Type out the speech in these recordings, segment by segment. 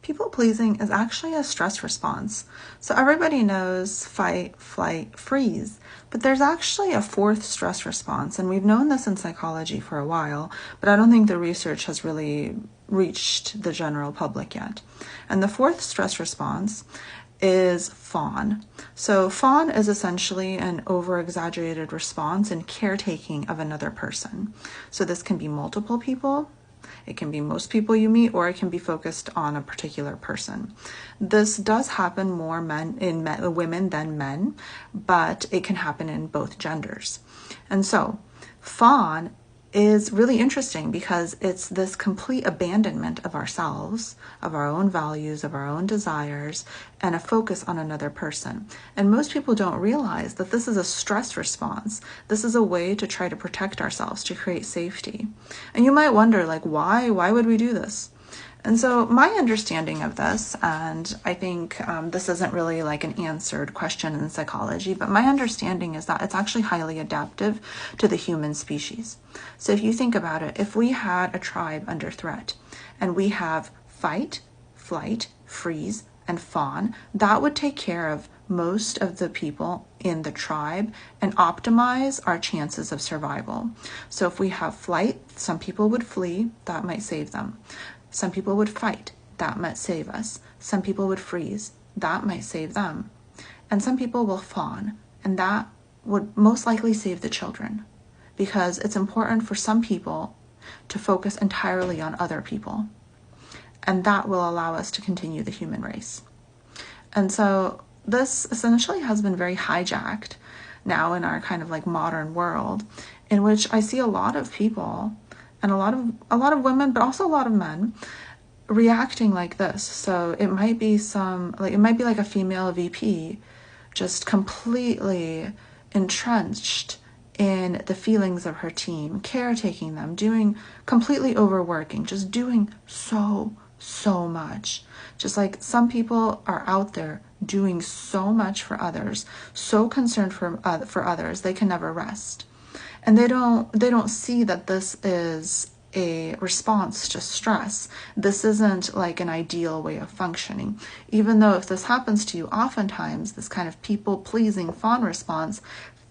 People pleasing is actually a stress response. So everybody knows fight, flight, freeze, but there's actually a fourth stress response, and we've known this in psychology for a while, but I don't think the research has really reached the general public yet. And the fourth stress response is fawn. So fawn is essentially an over-exaggerated response and caretaking of another person. So this can be multiple people, it can be most people you meet, or it can be focused on a particular person. This does happen more in women than men, but it can happen in both genders. And so fawn is really interesting because it's this complete abandonment of ourselves, of our own values, of our own desires, and a focus on another person. And most people don't realize that this is a stress response. This is a way to try to protect ourselves, to create safety. And you might wonder, like, why would we do this? And so my understanding of this, and I think this isn't really like an answered question in psychology, but my understanding is that it's actually highly adaptive to the human species. So if you think about it, if we had a tribe under threat and we have fight, flight, freeze, and fawn, that would take care of most of the people in the tribe and optimize our chances of survival. So if we have flight, some people would flee, that might save them. Some people would fight, that might save us. Some people would freeze, that might save them. And some people will fawn, and that would most likely save the children, because it's important for some people to focus entirely on other people. And that will allow us to continue the human race. And so this essentially has been very hijacked now in our kind of like modern world, in which I see a lot of people and a lot of women, but also a lot of men reacting like this. So it might be like a female VP just completely entrenched in the feelings of her team, caretaking them, doing completely overworking, just doing so much. Just like some people are out there doing so much for others, so concerned for others, they can never rest. And they don't see that this is a response to stress. This isn't like an ideal way of functioning. Even though if this happens to you, oftentimes this kind of people-pleasing fawn response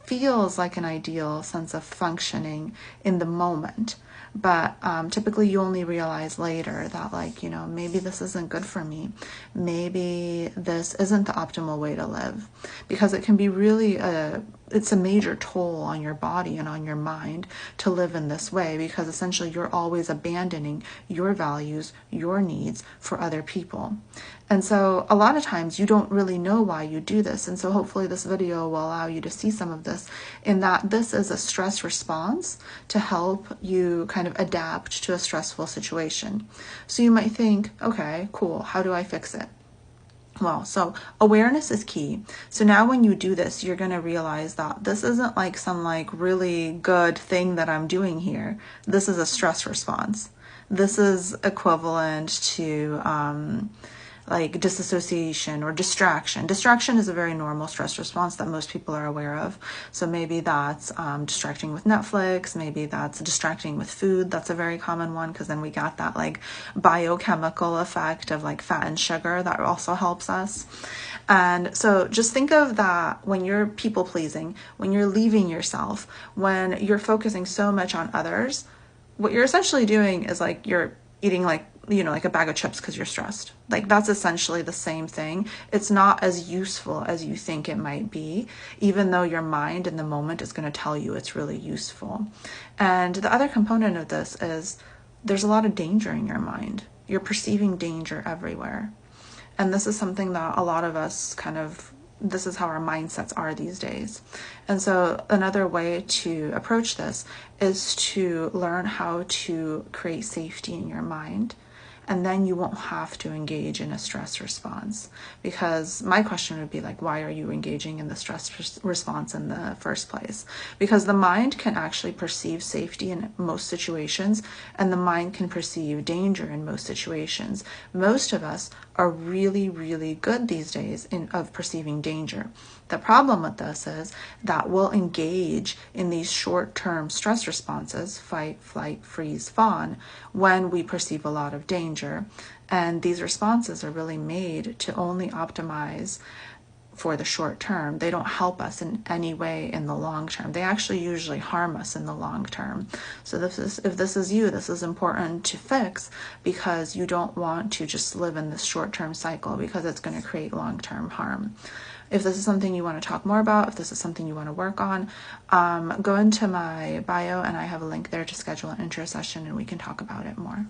feels like an ideal sense of functioning in the moment. But typically you only realize later that, like, maybe this isn't good for me. Maybe this isn't the optimal way to live, because it can be really it's a major toll on your body and on your mind to live in this way, because essentially you're always abandoning your values, your needs for other people. And so a lot of times you don't really know why you do this. And so hopefully this video will allow you to see some of this, in that this is a stress response to help you kind of adapt to a stressful situation. So you might think, okay, cool, how do I fix it? Well, so awareness is key. So now when you do this, you're going to realize that this isn't like some like really good thing that I'm doing here. This is a stress response. This is equivalent to like disassociation or distraction. Distraction is a very normal stress response that most people are aware of. So maybe that's distracting with Netflix, maybe that's distracting with food. That's a very common one, because then we got that like biochemical effect of like fat and sugar that also helps us. And so just think of that when you're people pleasing, when you're leaving yourself, when you're focusing so much on others, what you're essentially doing is like you're eating like a bag of chips because you're stressed. Like that's essentially the same thing. It's not as useful as you think it might be, even though your mind in the moment is going to tell you it's really useful. And the other component of this is there's a lot of danger in your mind. You're perceiving danger everywhere. And this is something that a lot of us this is how our mindsets are these days. And so another way to approach this is to learn how to create safety in your mind. And then you won't have to engage in a stress response. Because my question would be like, why are you engaging in the stress response in the first place? Because the mind can actually perceive safety in most situations, and the mind can perceive danger in most situations. Most of us are really, really good these days of perceiving danger. The problem with this is that we'll engage in these short-term stress responses, fight, flight, freeze, fawn, when we perceive a lot of danger. And these responses are really made to only optimize for the short term. They don't help us in any way in the long term. They actually usually harm us in the long term. So if this is you, this is important to fix, because you don't want to just live in this short-term cycle, because it's going to create long-term harm. If this is something you want to talk more about, if this is something you want to work on, go into my bio and I have a link there to schedule an intro session and we can talk about it more.